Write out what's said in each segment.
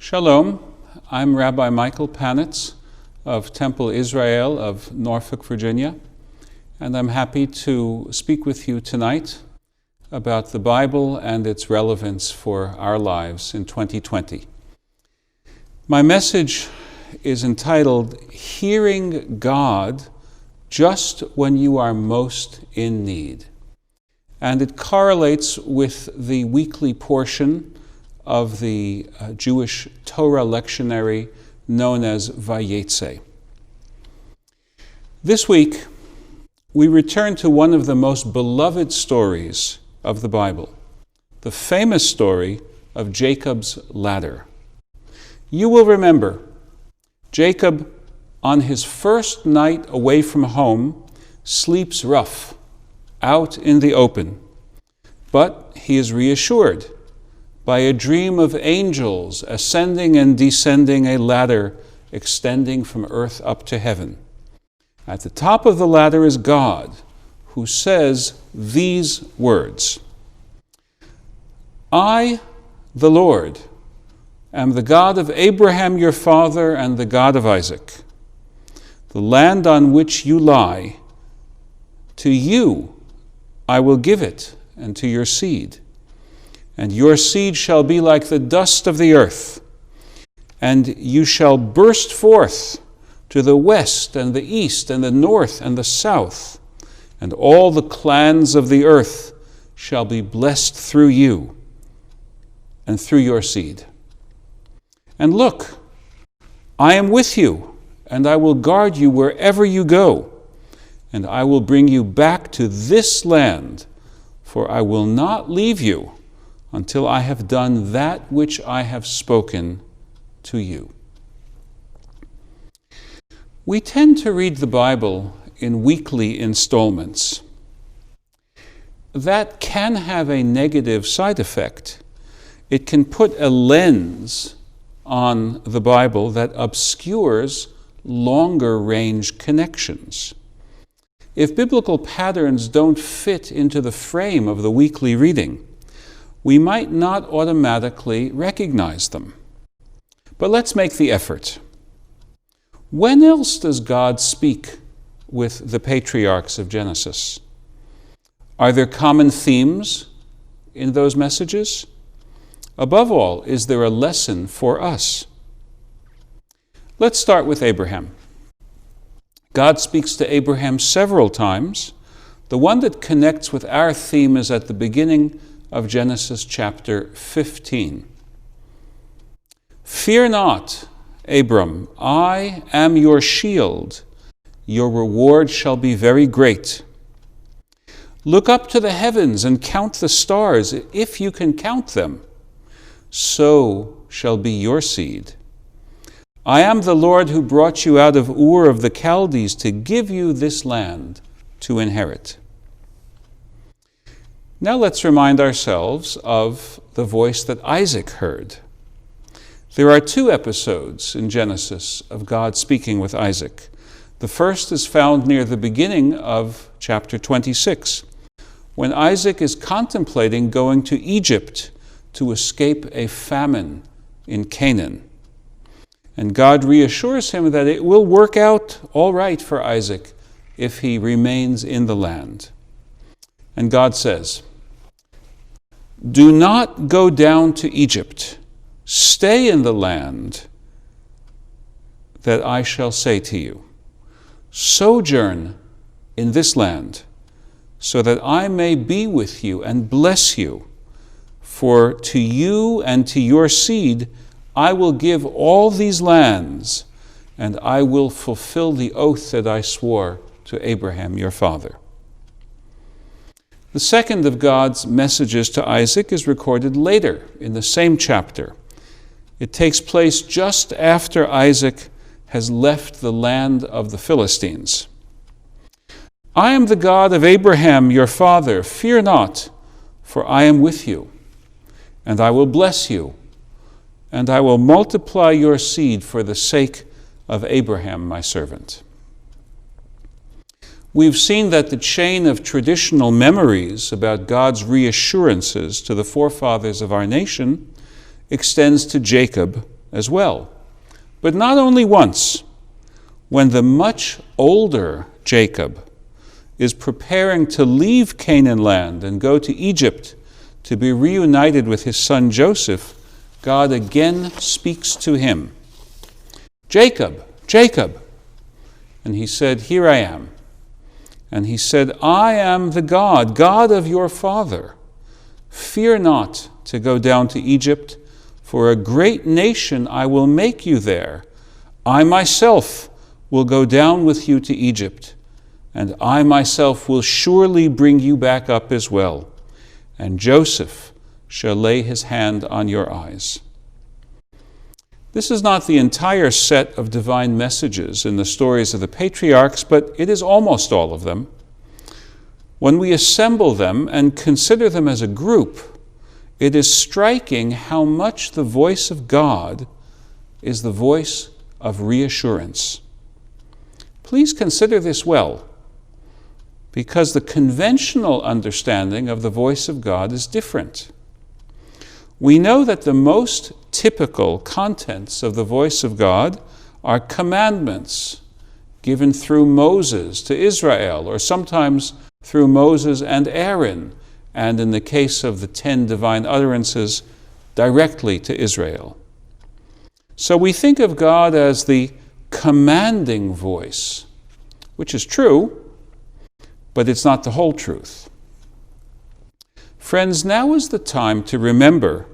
Shalom, I'm Rabbi Michael Panitz of Temple Israel of Norfolk, Virginia, and I'm happy to speak with you tonight about the Bible and its relevance for our lives in 2020. My message is entitled, Hearing God Just When You Are Most in Need, and it correlates with the weekly portion of the Jewish Torah lectionary known as Vayetze. This week, we return to one of the most beloved stories of the Bible, the famous story of Jacob's ladder. You will remember, Jacob, on his first night away from home, sleeps rough, out in the open, but he is reassured by a dream of angels ascending and descending a ladder extending from earth up to heaven. At the top of the ladder is God, who says these words, I, the Lord, am the God of Abraham your father and the God of Isaac. The land on which you lie, to you I will give it, and to your seed. And your seed shall be like the dust of the earth, and you shall burst forth to the west and the east and the north and the south, and all the clans of the earth shall be blessed through you and through your seed. And look, I am with you, and I will guard you wherever you go, and I will bring you back to this land, for I will not leave you until I have done that which I have spoken to you. We tend to read the Bible in weekly installments. That can have a negative side effect. It can put a lens on the Bible that obscures longer range connections. If biblical patterns don't fit into the frame of the weekly reading, we might not automatically recognize them. But let's make the effort. When else does God speak with the patriarchs of Genesis? Are there common themes in those messages? Above all, is there a lesson for us? Let's start with Abraham. God speaks to Abraham several times. The one that connects with our theme is at the beginning of Genesis chapter 15. Fear not, Abram, I am your shield. Your reward shall be very great. Look up to the heavens and count the stars, if you can count them. So shall be your seed. I am the Lord who brought you out of Ur of the Chaldees to give you this land to inherit. Now let's remind ourselves of the voice that Isaac heard. There are two episodes in Genesis of God speaking with Isaac. The first is found near the beginning of chapter 26, when Isaac is contemplating going to Egypt to escape a famine in Canaan. And God reassures him that it will work out all right for Isaac if he remains in the land. And God says, do not go down to Egypt. Stay in the land that I shall say to you. Sojourn in this land, so that I may be with you and bless you. For to you and to your seed I will give all these lands, and I will fulfill the oath that I swore to Abraham your father. The second of God's messages to Isaac is recorded later in the same chapter. It takes place just after Isaac has left the land of the Philistines. I am the God of Abraham your father. Fear not, for I am with you, and I will bless you, and I will multiply your seed for the sake of Abraham my servant. We've seen that the chain of traditional memories about God's reassurances to the forefathers of our nation extends to Jacob as well. But not only once. When the much older Jacob is preparing to leave Canaan land and go to Egypt to be reunited with his son Joseph, God again speaks to him. Jacob, Jacob. And he said, Here I am. And he said, I am the God of your father. Fear not to go down to Egypt, for a great nation I will make you there. I myself will go down with you to Egypt, and I myself will surely bring you back up as well. And Joseph shall lay his hand on your eyes. This is not the entire set of divine messages in the stories of the patriarchs, but it is almost all of them. When we assemble them and consider them as a group, it is striking how much the voice of God is the voice of reassurance. Please consider this well, because the conventional understanding of the voice of God is different. We know that the most typical contents of the voice of God are commandments given through Moses to Israel, or sometimes through Moses and Aaron, and in the case of the 10 divine utterances, directly to Israel. So we think of God as the commanding voice, which is true, but it's not the whole truth. Friends, now is the time to remember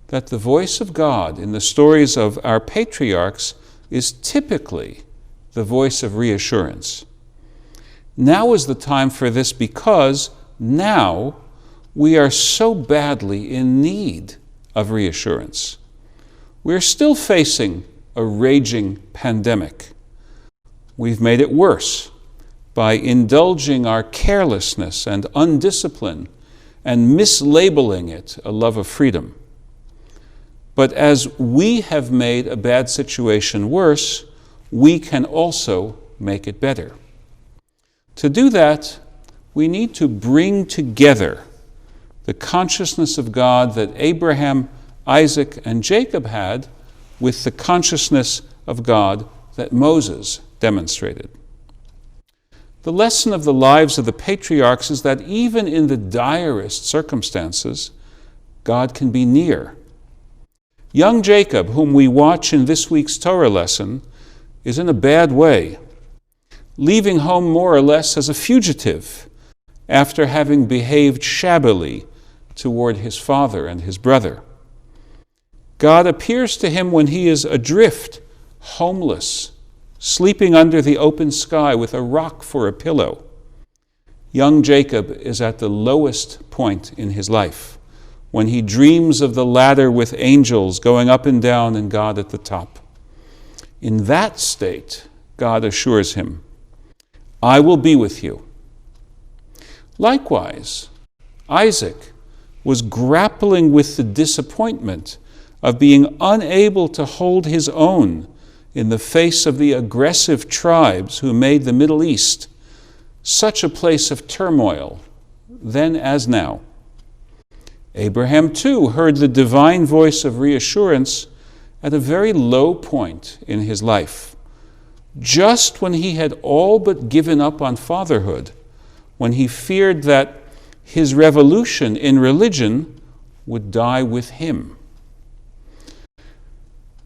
that the voice of God in the stories of our patriarchs is typically the voice of reassurance. Now is the time for this because now we are so badly in need of reassurance. We're still facing a raging pandemic. We've made it worse by indulging our carelessness and undiscipline and mislabeling it a love of freedom. But as we have made a bad situation worse, we can also make it better. To do that, we need to bring together the consciousness of God that Abraham, Isaac, and Jacob had with the consciousness of God that Moses demonstrated. The lesson of the lives of the patriarchs is that even in the direst circumstances, God can be near. Young Jacob, whom we watch in this week's Torah lesson, is in a bad way, leaving home more or less as a fugitive after having behaved shabbily toward his father and his brother. God appears to him when he is adrift, homeless, sleeping under the open sky with a rock for a pillow. Young Jacob is at the lowest point in his life, when he dreams of the ladder with angels going up and down and God at the top. In that state, God assures him, I will be with you. Likewise, Isaac was grappling with the disappointment of being unable to hold his own in the face of the aggressive tribes who made the Middle East such a place of turmoil, then as now. Abraham, too, heard the divine voice of reassurance at a very low point in his life, just when he had all but given up on fatherhood, when he feared that his revolution in religion would die with him.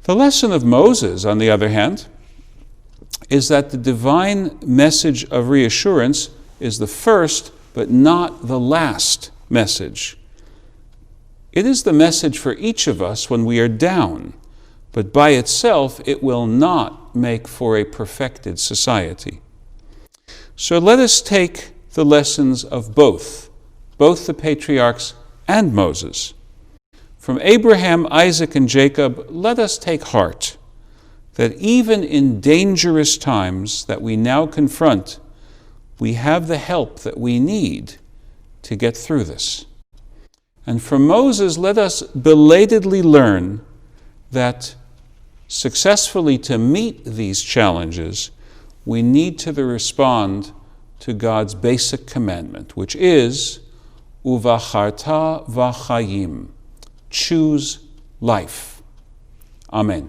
The lesson of Moses, on the other hand, is that the divine message of reassurance is the first but not the last message. It is the message for each of us when we are down, but by itself it will not make for a perfected society. So let us take the lessons of both the patriarchs and Moses. From Abraham, Isaac, and Jacob, let us take heart that even in dangerous times that we now confront, we have the help that we need to get through this. And from Moses, let us belatedly learn that successfully to meet these challenges, we need to respond to God's basic commandment, which is, Uvacharta v'chayim, choose life. Amen.